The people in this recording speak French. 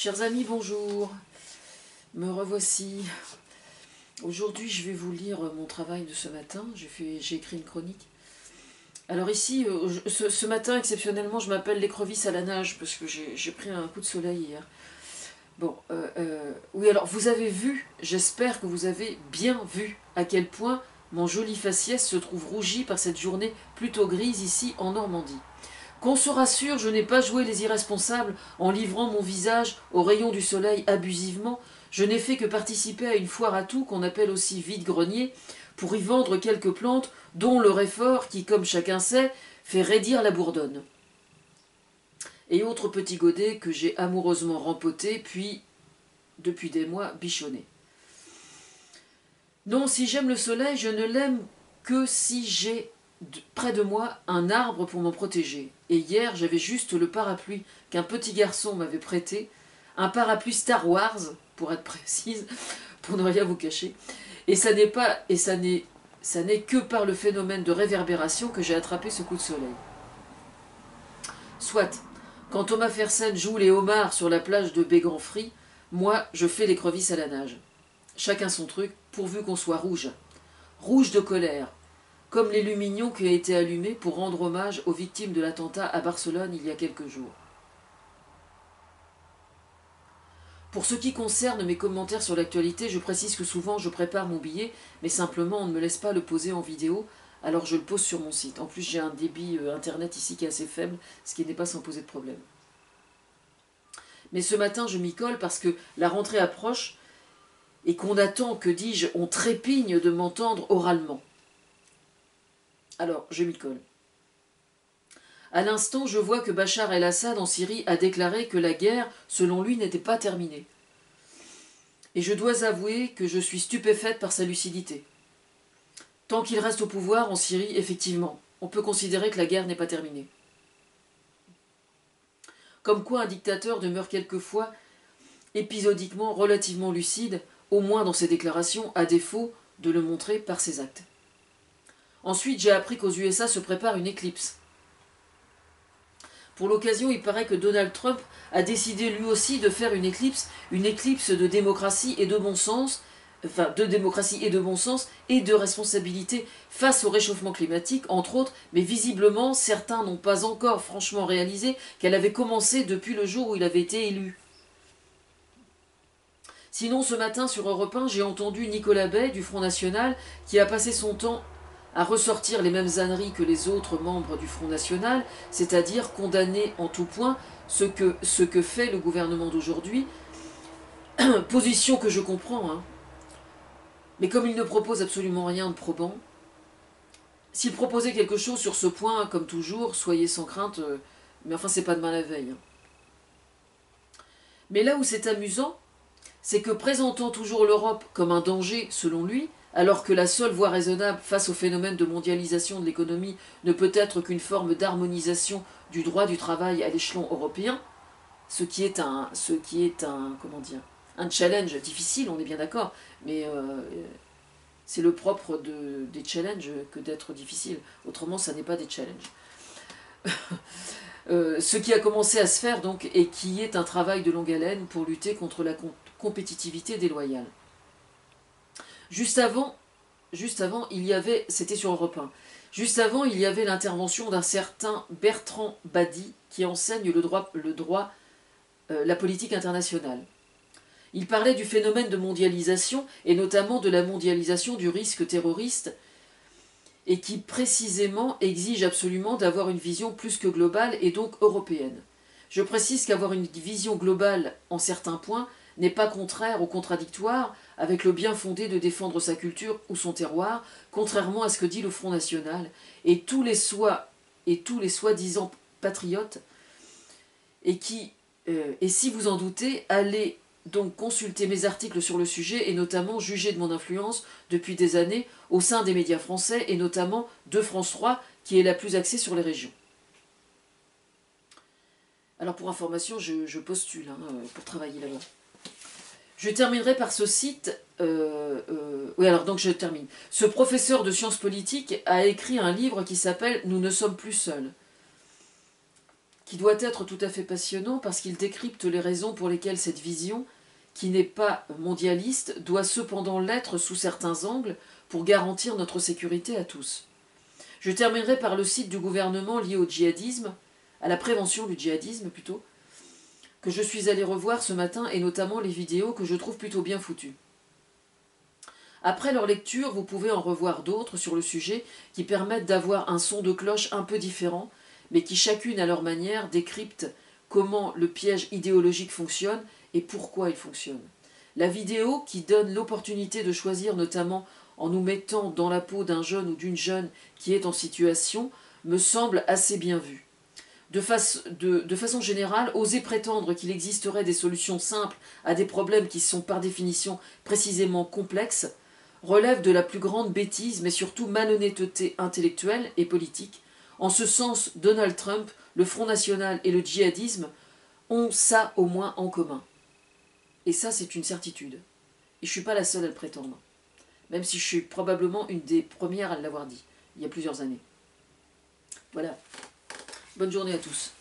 Chers amis, bonjour. Me revoici. Aujourd'hui, je vais vous lire mon travail de ce matin. J'ai écrit une chronique. Alors ici, ce matin, exceptionnellement, je m'appelle l'écrevisse à la nage parce que j'ai pris un coup de soleil hier. Bon, oui, alors vous avez vu, j'espère que vous avez bien vu à quel point mon joli faciès se trouve rougi par cette journée plutôt grise ici en Normandie. Qu'on se rassure, je n'ai pas joué les irresponsables en livrant mon visage aux rayons du soleil abusivement. Je n'ai fait que participer à une foire à tout qu'on appelle aussi vide-grenier pour y vendre quelques plantes dont le réfort qui, comme chacun sait, fait raidir la bourdonne. Et autres petits godets que j'ai amoureusement rempotés puis, depuis des mois, bichonnés. Non, si j'aime le soleil, je ne l'aime que si j'ai près de moi un arbre pour m'en protéger. Et hier, j'avais juste le parapluie qu'un petit garçon m'avait prêté, un parapluie Star Wars, pour être précise, pour ne rien vous cacher. Et ça n'est que par le phénomène de réverbération que j'ai attrapé ce coup de soleil. Soit, quand Thomas Fersen joue les homards sur la plage de Béganfry, moi, je fais l'écrevisse à la nage. Chacun son truc, pourvu qu'on soit rouge. Rouge de colère, comme les lumignons qui ont été allumés pour rendre hommage aux victimes de l'attentat à Barcelone il y a quelques jours. Pour ce qui concerne mes commentaires sur l'actualité, je précise que souvent je prépare mon billet, mais simplement on ne me laisse pas le poser en vidéo, alors je le pose sur mon site. En plus j'ai un débit internet ici qui est assez faible, ce qui n'est pas sans poser de problème. Mais ce matin je m'y colle parce que la rentrée approche et qu'on attend, que dis-je, on trépigne de m'entendre oralement. Alors, je m'y colle. À l'instant, je vois que Bachar el-Assad en Syrie a déclaré que la guerre, selon lui, n'était pas terminée. Et je dois avouer que je suis stupéfaite par sa lucidité. Tant qu'il reste au pouvoir en Syrie, effectivement, on peut considérer que la guerre n'est pas terminée. Comme quoi un dictateur demeure quelquefois épisodiquement relativement lucide, au moins dans ses déclarations, à défaut de le montrer par ses actes. Ensuite, j'ai appris qu'aux USA se prépare une éclipse. Pour l'occasion, il paraît que Donald Trump a décidé lui aussi de faire une éclipse de démocratie et de bon sens, et de responsabilité face au réchauffement climatique, entre autres, mais visiblement, certains n'ont pas encore franchement réalisé qu'elle avait commencé depuis le jour où il avait été élu. Sinon, ce matin, sur Europe 1, j'ai entendu Nicolas Bay, du Front National, qui a passé son temps à ressortir les mêmes âneries que les autres membres du Front National, c'est-à-dire condamner en tout point ce que fait le gouvernement d'aujourd'hui, position que je comprends, hein. Mais comme il ne propose absolument rien de probant, s'il proposait quelque chose sur ce point, comme toujours, soyez sans crainte, mais enfin c'est pas demain la veille. Mais là où c'est amusant, c'est que présentant toujours l'Europe comme un danger selon lui, alors que la seule voie raisonnable face au phénomène de mondialisation de l'économie ne peut être qu'une forme d'harmonisation du droit du travail à l'échelon européen, ce qui est un challenge difficile, on est bien d'accord, mais c'est le propre des challenges que d'être difficile, autrement ça n'est pas des challenges. Ce qui a commencé à se faire donc et qui est un travail de longue haleine pour lutter contre la compétitivité déloyale. Juste avant, il y avait, c'était sur Europe 1, juste avant, il y avait l'intervention d'un certain Bertrand Badi qui enseigne la politique internationale. Il parlait du phénomène de mondialisation et notamment de la mondialisation du risque terroriste et qui précisément exige absolument d'avoir une vision plus que globale et donc européenne. Je précise qu'avoir une vision globale en certains points n'est pas contraire ou contradictoire avec le bien fondé de défendre sa culture ou son terroir, contrairement à ce que dit le Front National et tous les soi-disant patriotes, et si vous en doutez, allez donc consulter mes articles sur le sujet et notamment juger de mon influence depuis des années au sein des médias français et notamment de France 3 qui est la plus axée sur les régions. Alors pour information, je postule pour travailler là-bas. Je terminerai par ce site. Oui, alors donc je termine. Ce professeur de sciences politiques a écrit un livre qui s'appelle « Nous ne sommes plus seuls », qui doit être tout à fait passionnant parce qu'il décrypte les raisons pour lesquelles cette vision, qui n'est pas mondialiste, doit cependant l'être sous certains angles pour garantir notre sécurité à tous. Je terminerai par le site du gouvernement lié au djihadisme, à la prévention du djihadisme plutôt, que je suis allé revoir ce matin, et notamment les vidéos que je trouve plutôt bien foutues. Après leur lecture, vous pouvez en revoir d'autres sur le sujet qui permettent d'avoir un son de cloche un peu différent, mais qui chacune à leur manière décryptent comment le piège idéologique fonctionne et pourquoi il fonctionne. La vidéo qui donne l'opportunité de choisir, notamment en nous mettant dans la peau d'un jeune ou d'une jeune qui est en situation, me semble assez bien vue. De façon générale, oser prétendre qu'il existerait des solutions simples à des problèmes qui sont par définition précisément complexes relève de la plus grande bêtise, mais surtout malhonnêteté intellectuelle et politique. En ce sens, Donald Trump, le Front National et le djihadisme ont ça au moins en commun. Et ça, c'est une certitude. Et je ne suis pas la seule à le prétendre. Même si je suis probablement une des premières à l'avoir dit, il y a plusieurs années. Voilà. Bonne journée à tous.